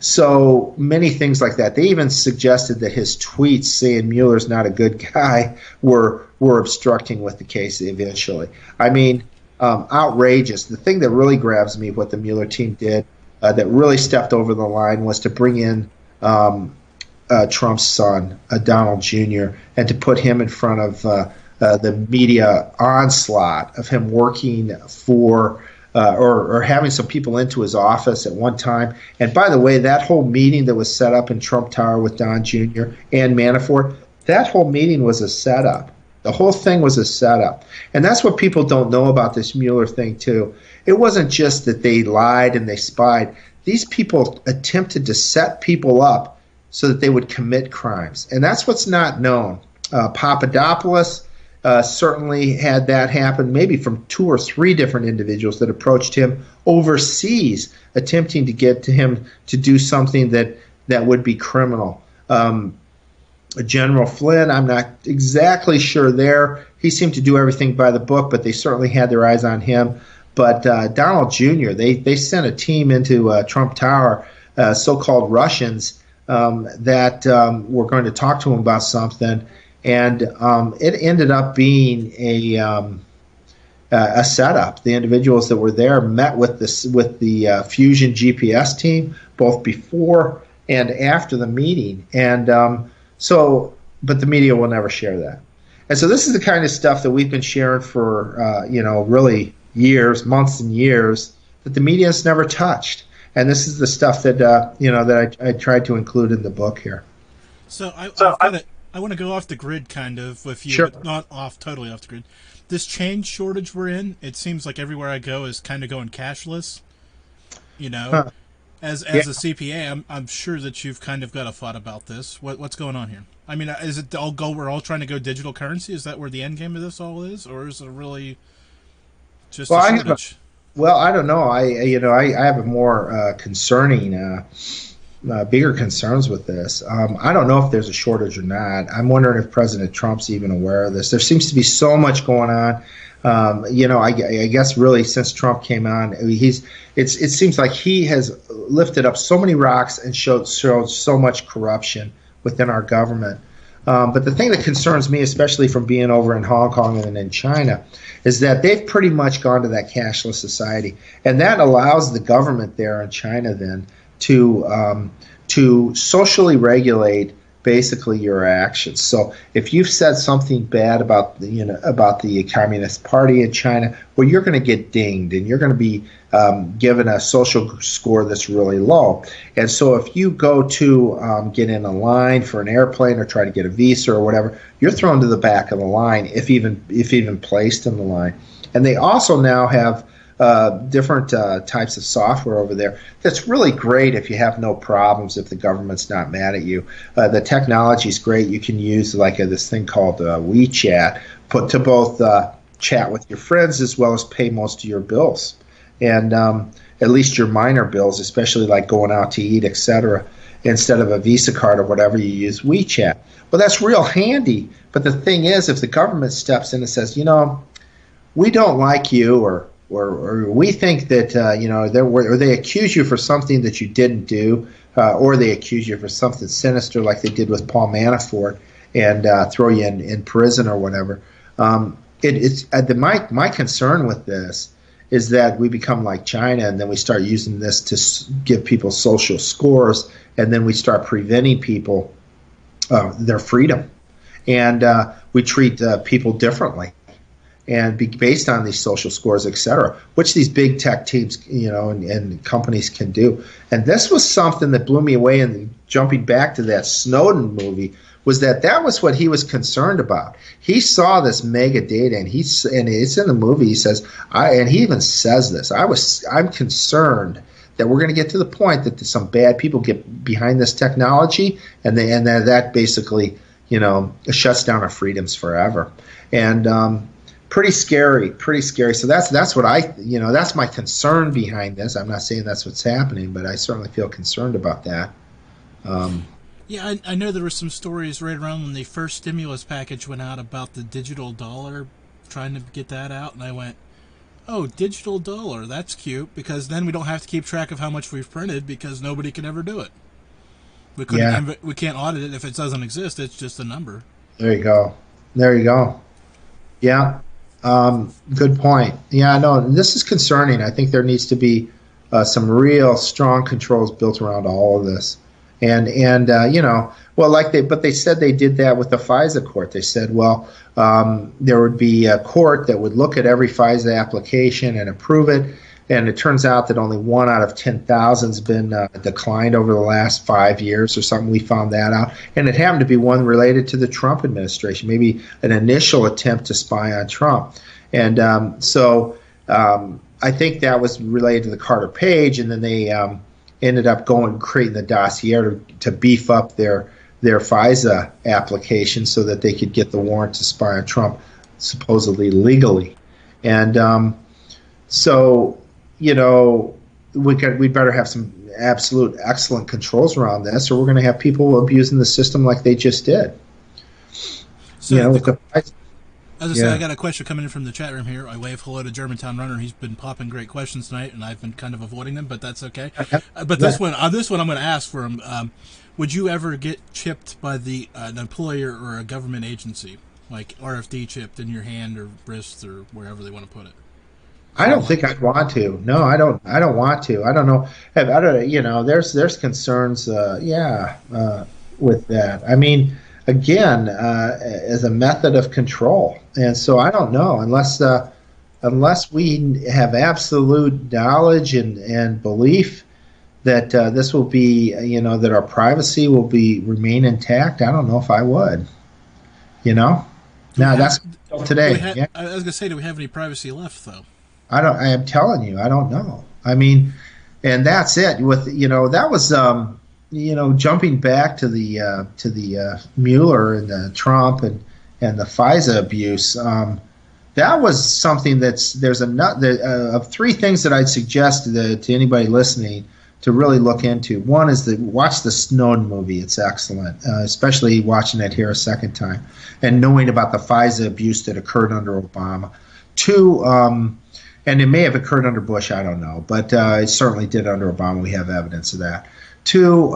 so many things like that. They even suggested that his tweets saying Mueller's not a good guy were obstructing with the case eventually. I mean, outrageous. The thing that really grabs me, what the Mueller team did, that really stepped over the line, was to bring in Trump's son, Donald Jr., and to put him in front of the media onslaught of him working for or having some people into his office at one time. And by the way, that whole meeting that was set up in Trump Tower with Don Jr. and Manafort, that whole meeting was a setup. The whole thing was a setup. And that's what people don't know about this Mueller thing, too. It wasn't just that they lied and they spied. These people attempted to set people up so that they would commit crimes. And that's what's not known. Papadopoulos certainly had that happen, maybe from 2 or 3 different individuals that approached him overseas, attempting to get to him to do something that would be criminal. General Flynn, I'm not exactly sure there. He seemed to do everything by the book, but they certainly had their eyes on him. But Donald Jr., they sent a team into Trump Tower, so-called Russians, that were going to talk to him about something. And it ended up being a setup. The individuals that were there met with the Fusion GPS team both before and after the meeting. And but the media will never share that. And so this is the kind of stuff that we've been sharing for, really years, months and years, that the media has never touched. And this is the stuff that, that I tried to include in the book here. So I want to go off the grid kind of with you, Sure. But not totally off the grid. This change shortage we're in, it seems like everywhere I go is kind of going cashless, Huh. As a CPA, I'm sure that you've kind of got a thought about this. What's going on here? I mean, is it we're all trying to go digital currency? Is that where the end game of this all is, or is it really just a shortage? I don't know. I have a more concerning, bigger concerns with this. I don't know if there's a shortage or not. I'm wondering if President Trump's even aware of this. There seems to be so much going on. I guess really since Trump came on, it seems like he has lifted up so many rocks and showed so much corruption within our government. But the thing that concerns me, especially from being over in Hong Kong and in China, is that they've pretty much gone to that cashless society, and that allows the government there in China then to socially regulate basically your actions. So if you've said something bad about the Communist Party in China, well, you're going to get dinged and you're going to be given a social score that's really low. And so if you go to get in a line for an airplane or try to get a visa or whatever, you're thrown to the back of the line if even placed in the line. And they also now have different types of software over there that's really great if you have no problems, if the government's not mad at you. The technology is great. You can use this thing called WeChat, to both chat with your friends as well as pay most of your bills, and at least your minor bills, especially like going out to eat, etc. Instead of a Visa card or whatever, you use WeChat. Well, that's real handy. But the thing is, if the government steps in and says, we don't like you, or we think that or they accuse you for something that you didn't do, or they accuse you for something sinister like they did with Paul Manafort and throw you in prison or whatever. My concern with this is that we become like China, and then we start using this to give people social scores, and then we start preventing people their freedom, and we treat people differently. And be based on these social scores, et cetera, which these big tech teams, and companies can do. And this was something that blew me away in jumping back to that Snowden movie, was that was what he was concerned about. He saw this mega data, and it's in the movie. He says, and he even says this. I'm concerned that we're going to get to the point that some bad people get behind this technology, and that basically, shuts down our freedoms forever. And pretty scary. So that's what that's my concern behind this. I'm not saying that's what's happening, but I certainly feel concerned about that. Yeah, I know there were some stories right around when the first stimulus package went out about the digital dollar, trying to get that out, and I went, oh, digital dollar, that's cute, because then we don't have to keep track of how much we've printed, because nobody can ever do it. We can't audit it if it doesn't exist. It's just a number. There you go. Yeah. Good point. Yeah, no, this is concerning. I think there needs to be some real strong controls built around all of this. And but they said they did that with the FISA court. They said, there would be a court that would look at every FISA application and approve it. And it turns out that only 1 out of 10,000 has been declined over the last 5 years or something. We found that out. And it happened to be one related to the Trump administration, maybe an initial attempt to spy on Trump. And I think that was related to the Carter Page, and then they ended up creating the dossier to beef up their FISA application so that they could get the warrant to spy on Trump supposedly legally. And we better have some absolute excellent controls around this, or we're going to have people abusing the system like they just did. So as I say, I got a question coming in from the chat room here. I wave hello to Germantown Runner. He's been popping great questions tonight, and I've been kind of avoiding them, but that's okay. But this one I'm going to ask for him. Would you ever get chipped by an employer or a government agency, like RFD chipped in your hand or wrist or wherever they want to put it? I don't think I'd want to. No, I don't want to. I don't know. There's concerns. With that. I mean, again, as a method of control, and so I don't know unless we have absolute knowledge and belief that this will be, that our privacy will remain intact. I don't know if I would. Now that's today. I was gonna say, do we have any privacy left though? I am telling you, I don't know. I mean, and that's it. With that was jumping back to the Mueller and the Trump and the FISA abuse. That was something there's of 3 things that I'd suggest to anybody listening to really look into. One is watch the Snowden movie. It's excellent, especially watching it here a second time and knowing about the FISA abuse that occurred under Obama. 2. And it may have occurred under Bush, I don't know, but it certainly did under Obama. We have evidence of that. 2,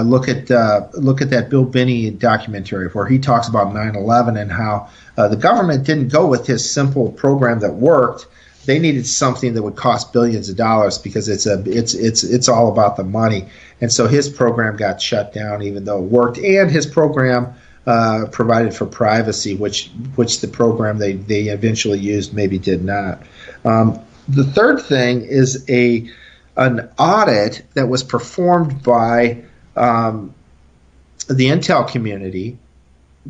look at that Bill Binney documentary where he talks about 9/11 and how the government didn't go with his simple program that worked. They needed something that would cost billions of dollars because it's all about the money. And so his program got shut down even though it worked, and his program provided for privacy, which the program they eventually used maybe did not. The third thing is an audit that was performed by the intel community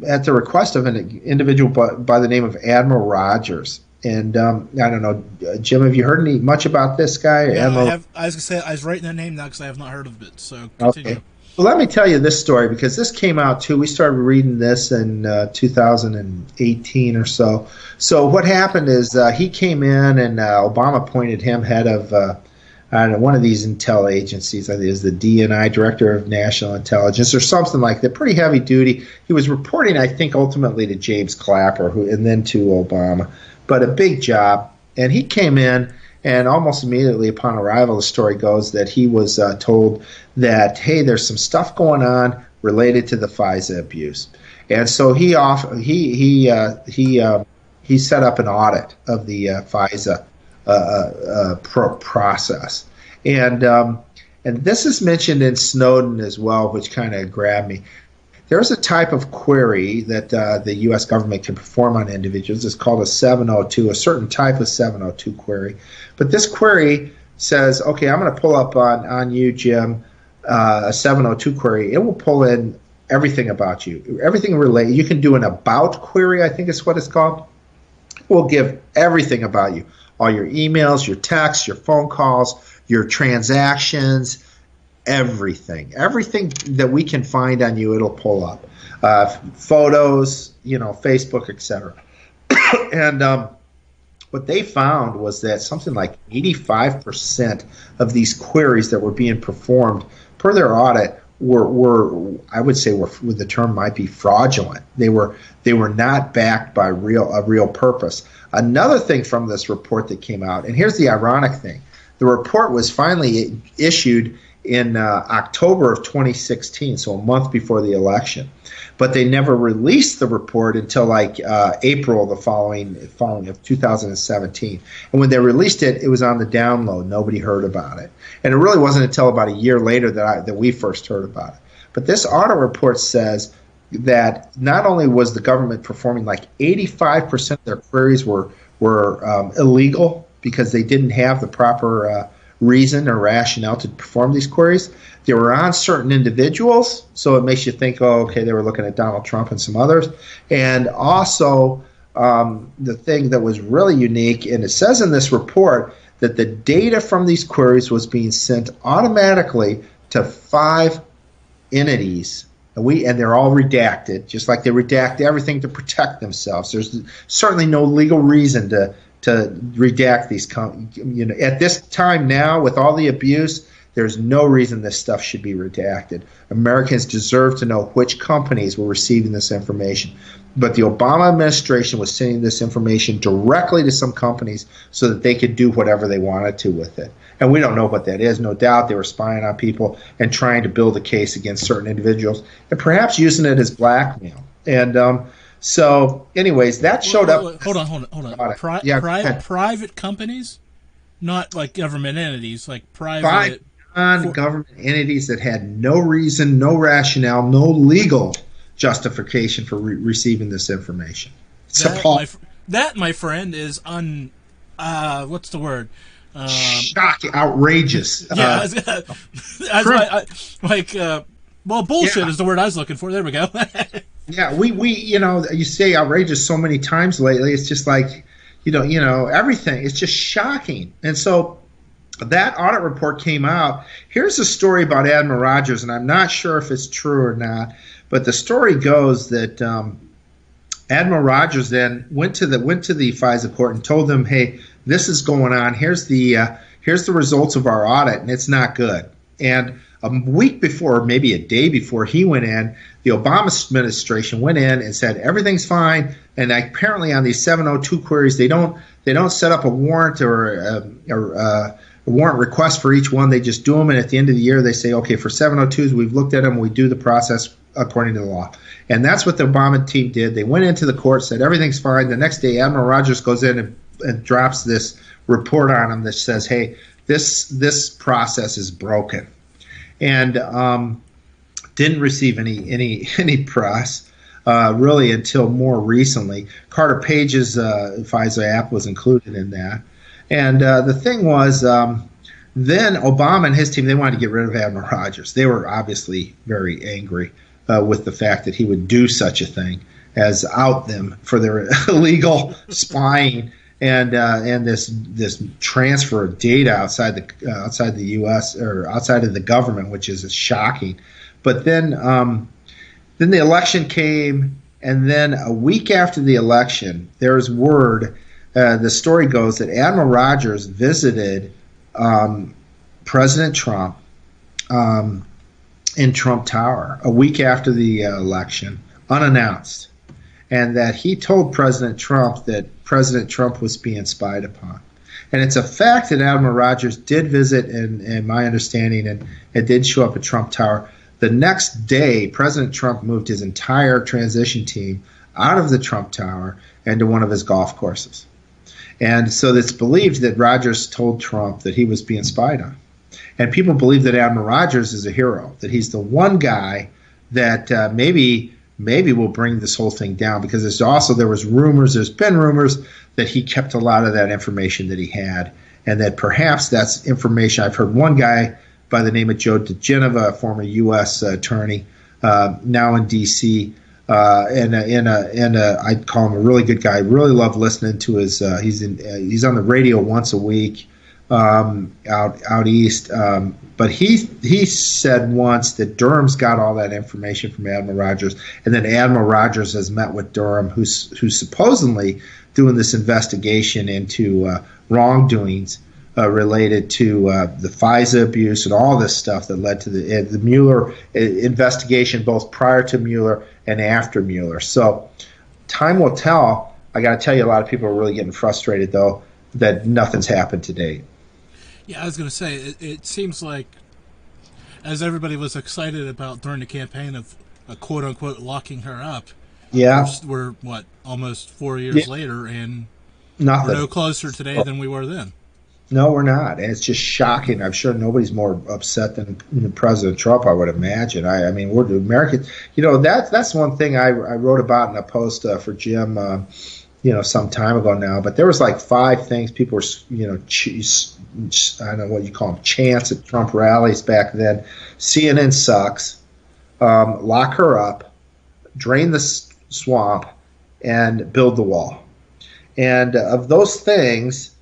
at the request of an individual by the name of Admiral Rogers. And I don't know, Jim, have you heard much about this guy? Yeah, I have. I was going to say, I was writing that name now because I have not heard of it. So continue. Okay. Well, let me tell you this story because this came out too. We started reading this in 2018 or so. So what happened is he came in and Obama appointed him head of one of these intel agencies. I think it was the DNI, Director of National Intelligence, or something like that. Pretty heavy duty. He was reporting, I think, ultimately to James Clapper, and then to Obama. But a big job. And he came in. And almost immediately upon arrival, the story goes that he was told that, hey, there's some stuff going on related to the FISA abuse. And so he set up an audit of the FISA process. And this is mentioned in Snowden as well, which kind of grabbed me. There's a type of query that the U.S. government can perform on individuals. It's called a 702, a certain type of 702 query. But this query says, okay, I'm going to pull up on you, Jim, a 702 query, it will pull in everything about you, everything related. You can do an about query, I think is what it's called. It will give everything about you, all your emails, your texts, your phone calls, your transactions, everything that we can find on you, it'll pull up. Photos, Facebook, etc. And what they found was that something like 85% of these queries that were being performed per their audit were I would say the term might be fraudulent. They were not backed by a real purpose. Another thing from this report that came out, and here's the ironic thing, the report was finally issued in October of 2016, so a month before the election. But they never released the report until like April the following of 2017. And when they released it, it was on the download. Nobody heard about it. And it really wasn't until about a year later that we first heard about it. But this audit report says that not only was the government performing, like 85% of their queries were illegal because they didn't have the proper reason or rationale to perform these queries. They were on certain individuals, so it makes you think, oh, okay, they were looking at Donald Trump and some others. And also, the thing that was really unique, and it says in this report that the data from these queries was being sent automatically to 5 entities, and they're all redacted, just like they redact everything to protect themselves. There's certainly no legal reason to redact these. At this time now, with all the abuse, there's no reason this stuff should be redacted. Americans deserve to know which companies were receiving this information. But the Obama administration was sending this information directly to some companies so that they could do whatever they wanted to with it. And we don't know what that is. No doubt they were spying on people and trying to build a case against certain individuals and perhaps using it as blackmail. And so, anyways, that showed up. Hold on. Private companies, not like government entities, like private. Non-government entities that had no reason, no rationale, no legal justification for receiving this information. That, my friend, is what's the word? Shocking, outrageous. Yeah, bullshit is the word I was looking for. There we go. Yeah, we you say outrageous so many times lately. It's just like, everything. It's just shocking. And so that audit report came out. Here's a story about Admiral Rogers, and I'm not sure if it's true or not, but the story goes that Admiral Rogers then went to the FISA court and told them, hey, this is going on. Here's the results of our audit, and it's not good. And a week before, maybe a day before he went in, the Obama administration went in and said everything's fine. And apparently on these 702 queries, they don't set up a warrant or a warrant request for each one. They just do them, and at the end of the year, they say, okay, for 702s, we've looked at them, we do the process according to the law. And that's what the Obama team did. They went into the court, said everything's fine. The next day, Admiral Rogers goes in and drops this report on them that says, hey, this process is broken. And didn't receive any press really until more recently. Carter Page's FISA app was included in that. And the thing was, then Obama and his team, they wanted to get rid of Admiral Rogers. They were obviously very angry with the fact that he would do such a thing as out them for their illegal spying and this transfer of data outside the U.S. or outside of the government, which is shocking. But then the election came, and then a week after the election, there's word. The story goes that Admiral Rogers visited President Trump in Trump Tower a week after the election, unannounced, and that he told President Trump that President Trump was being spied upon. And it's a fact that Admiral Rogers did visit, in my understanding, and it did show up at Trump Tower. The next day, President Trump moved his entire transition team out of the Trump Tower and to one of his golf courses. And so it's believed that Rogers told Trump that he was being spied on. And people believe that Admiral Rogers is a hero, that he's the one guy that maybe will bring this whole thing down, because there's been rumors that he kept a lot of that information that he had, and that perhaps that's information. I've heard one guy by the name of Joe DeGeneva, a former U.S. attorney, now in D.C., and I'd call him a really good guy. Really love listening to his. He's on the radio once a week out east. But he said once that Durham's got all that information from Admiral Rogers, and then Admiral Rogers has met with Durham, who's supposedly doing this investigation into wrongdoings related to the FISA abuse and all this stuff that led to the Mueller investigation, both prior to Mueller and after Mueller. So time will tell. I got to tell you, a lot of people are really getting frustrated, though, that nothing's happened to date. Yeah, I was going to say, it seems like, as everybody was excited about during the campaign of quote-unquote locking her up, yeah, we're what, almost 4 years later, and nothing. We're no closer today than we were then. No, we're not. And it's just shocking. I'm sure nobody's more upset than President Trump, I would imagine. I mean, we're Americans. That's one thing I wrote about in a post for Jim, some time ago now. But there was like 5 things people were, I don't know what you call them, chants at Trump rallies back then. CNN sucks. Lock her up. Drain the swamp. And build the wall. And of those things,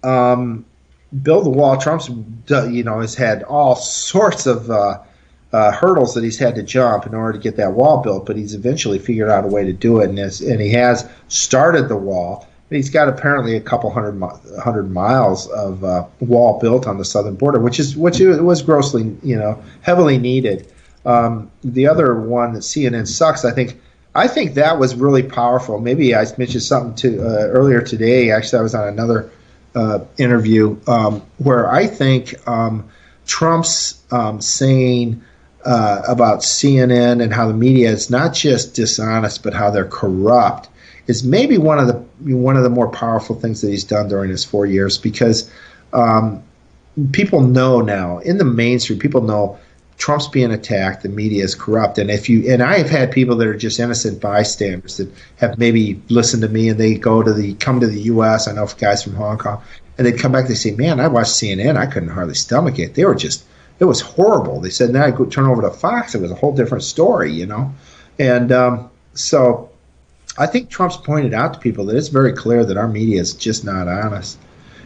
build the wall. Trump's, has had all sorts of hurdles that he's had to jump in order to get that wall built, but he's eventually figured out a way to do it, and he has started the wall. And he's got apparently a couple hundred miles of wall built on the southern border, which was grossly, heavily needed. The other one, that CNN sucks, I think that was really powerful. Maybe I mentioned something earlier today. Actually, I was on another interview where I think Trump's saying about CNN and how the media is not just dishonest, but how they're corrupt is maybe one of the more powerful things that he's done during his 4 years, because people know now in the mainstream, people know Trump's being attacked, the media is corrupt, and I have had people that are just innocent bystanders that have maybe listened to me, and they come to the U.S. I know guys from Hong Kong, and they'd come back. They say, "Man, I watched CNN. I couldn't hardly stomach it. It was horrible." They said, "Now I go turn over to Fox. It was a whole different story, And so I think Trump's pointed out to people that it's very clear that our media is just not honest.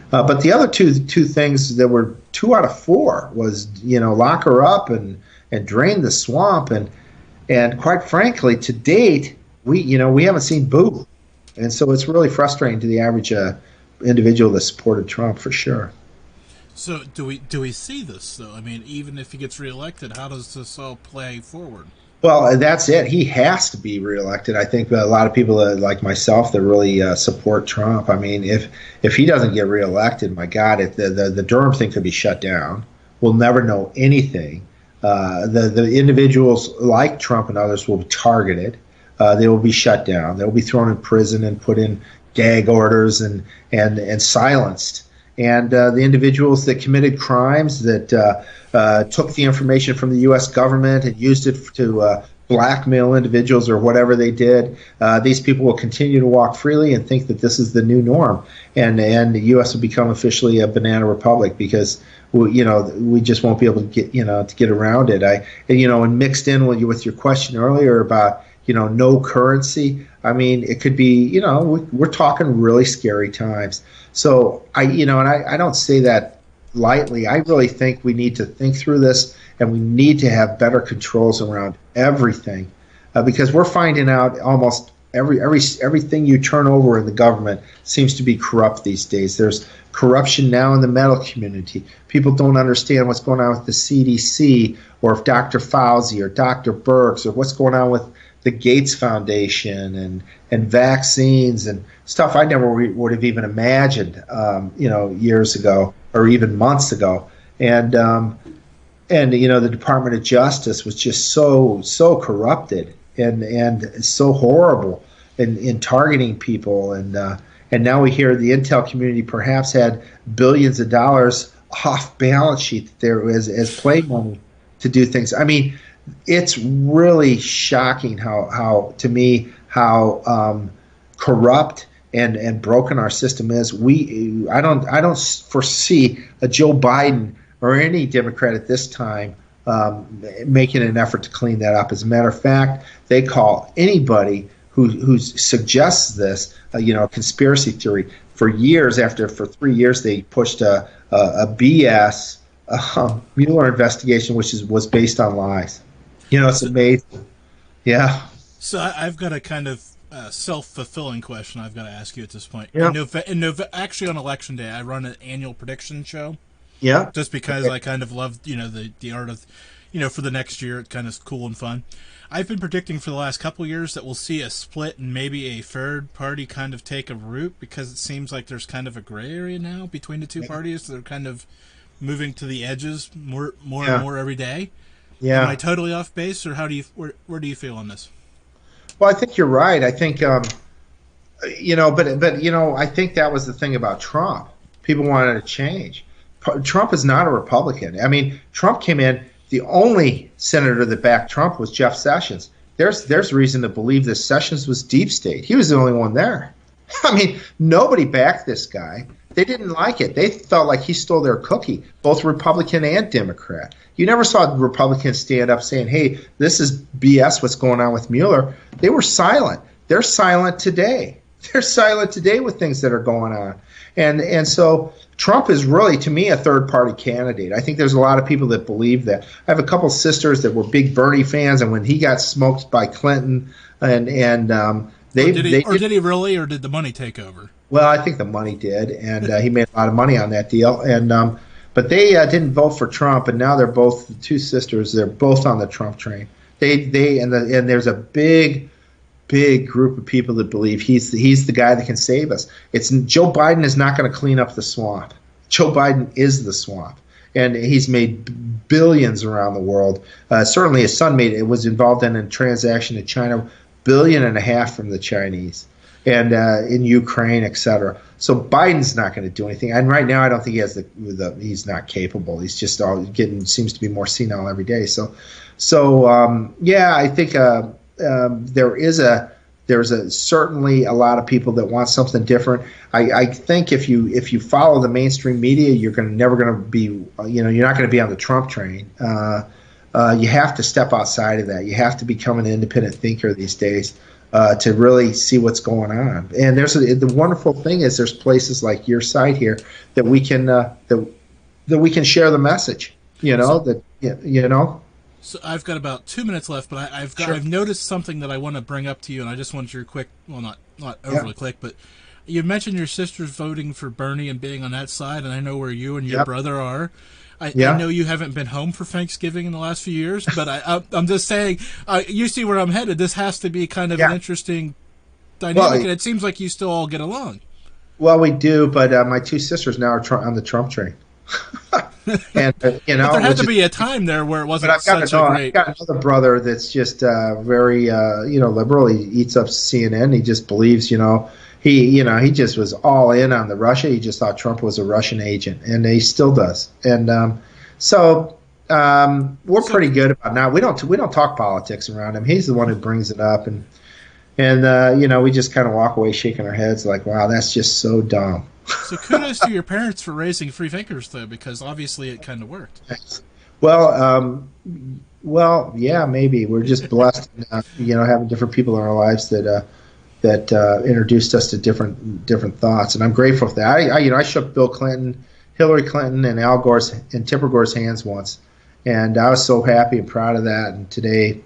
But the other two things that were 2 out of 4 was, lock her up and drain the swamp. And quite frankly, to date, we haven't seen boo. And so it's really frustrating to the average individual that supported Trump, for sure. So do we see this, though? I mean, even if he gets reelected, how does this all play forward? Well, that's it. He has to be reelected. I think a lot of people like myself that really support Trump. I mean, if he doesn't get reelected, my God, the Durham thing could be shut down. We'll never know anything. The individuals like Trump and others will be targeted. They will be shut down. They will be thrown in prison and put in gag orders and silenced. And the individuals that committed crimes, that took the information from the U.S. government and used it to blackmail individuals or whatever they did, these people will continue to walk freely and think that this is the new norm. And the U.S. will become officially a banana republic, because we just won't be able to get around it. And mixed in with your question earlier about no currency. I mean, it could be, we're talking really scary times. So I don't say that lightly. I really think we need to think through this, and we need to have better controls around everything, because we're finding out almost everything you turn over in the government seems to be corrupt these days. There's corruption now in the medical community. People don't understand what's going on with the CDC, or if Dr. Fauci or Dr. Birx, or what's going on with the Gates Foundation and vaccines and stuff I never would have even imagined, years ago or even months ago. And the Department of Justice was just so corrupted and so horrible in targeting people. And now we hear the intel community perhaps had billions of dollars off balance sheet that there was as play money to do things. I mean, it's really shocking how corrupt and broken our system is. I don't foresee a Joe Biden or any Democrat at this time making an effort to clean that up. As a matter of fact, they call anybody who suggests this, conspiracy theory. For 3 years, they pushed a BS Mueller investigation, which was based on lies. It's amazing. Yeah. So I've got a kind of self-fulfilling question I've got to ask you at this point. Yeah. Actually, on Election Day, I run an annual prediction show. Yeah. Just because I kind of love, the art of, for the next year, it's kind of cool and fun. I've been predicting for the last couple of years that we'll see a split and maybe a third party kind of take a root, because it seems like there's kind of a gray area now between the two parties. They're kind of moving to the edges more and more every day. Yeah. Am I totally off base, or where do you feel on this? Well, I think you're right. I think, but I think that was the thing about Trump. People wanted to change. Trump is not a Republican. I mean, Trump came in. The only senator that backed Trump was Jeff Sessions. There's reason to believe that Sessions was deep state. He was the only one there. I mean, nobody backed this guy. They didn't like it. They felt like he stole their cookie, both Republican and Democrat. You never saw Republicans stand up saying, hey, this is BS what's going on with Mueller. They were silent. They're silent today. They're silent today with things that are going on. And so Trump is really, to me, a third-party candidate. I think there's a lot of people that believe that. I have a couple sisters that were big Bernie fans, and when he got smoked by Clinton, did he really, or did the money take over? Well, I think the money did, and he made a lot of money on that deal. But they didn't vote for Trump, and now they're both, the two sisters, they're both on the Trump train. And there's a big group of people that believe he's the guy that can save us. Joe Biden is not going to clean up the swamp. Joe Biden is the swamp, and he's made billions around the world. Certainly, his son was involved in a transaction in China, $1.5 billion from the Chinese, and in Ukraine, etc. So Biden's not going to do anything. And right now, I don't think he has he's not capable. He's just seems to be more senile every day. So I think. There's certainly a lot of people that want something different. I think if you follow the mainstream media, you're never going to be, you're not going to be on the Trump train. You have to step outside of that. You have to become an independent thinker these days to really see what's going on. And the wonderful thing is there's places like your site here that we can that we can share the message. So I've got about 2 minutes left, but I've noticed something that I want to bring up to you, and I just want your quick, well, not overly quick, but you mentioned your sister's voting for Bernie and being on that side, and I know where you and your brother are. I know you haven't been home for Thanksgiving in the last few years, but I'm just saying, you see where I'm headed. This has to be kind of an interesting dynamic, and it seems like you still all get along. Well, we do, but my two sisters now are on the Trump train. And but there had to be a time there where it wasn't such a great. I've got another brother that's just very liberal. He eats up CNN. He just believes, he just was all in on the Russia. He just thought Trump was a Russian agent, and he still does. And we're pretty good about now. We don't talk politics around him. He's the one who brings it up, and we just kind of walk away shaking our heads like, wow, that's just so dumb. So kudos to your parents for raising free thinkers, though, because obviously it kind of worked. Well, yeah, maybe we're just blessed, having different people in our lives that introduced us to different thoughts, and I'm grateful for that. I shook Bill Clinton, Hillary Clinton, and Al Gore's and Tipper Gore's hands once, and I was so happy and proud of that. And today,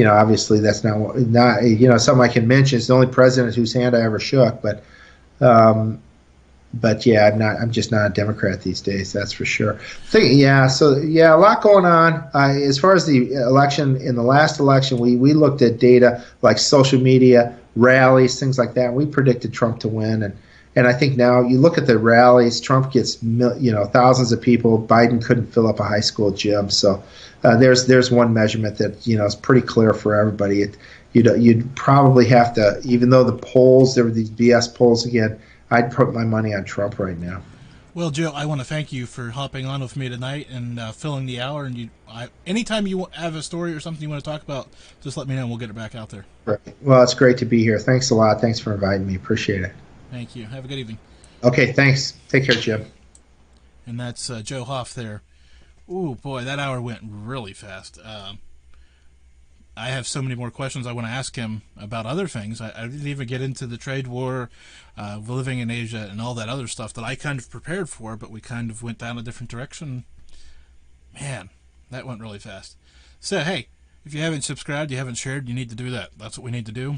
obviously that's not something I can mention. It's the only president whose hand I ever shook, but yeah, I'm just not a Democrat these days. That's for sure. So a lot going on. As far as the election, in the last election, we looked at data like social media, rallies, things like that. We predicted Trump to win, and I think now you look at the rallies, Trump gets thousands of people. Biden couldn't fill up a high school gym. So there's one measurement that is pretty clear for everybody. You'd probably have to, even though the polls, there were these BS polls again, I'd put my money on Trump right now. Well, Joe, I want to thank you for hopping on with me tonight and filling the hour. And anytime you have a story or something you want to talk about, just let me know and we'll get it back out there. Right. Well, it's great to be here. Thanks a lot. Thanks for inviting me. Appreciate it. Thank you. Have a good evening. Okay, thanks. Take care, Jim. And that's Joe Hoft there Ooh, boy, that hour went really fast. I have so many more questions I want to ask him about other things. I didn't even get into the trade war, living in Asia, and all that other stuff that I kind of prepared for, but we kind of went down a different direction. Man, that went really fast. So, hey, if you haven't subscribed, you haven't shared, you need to do that. That's what we need to do.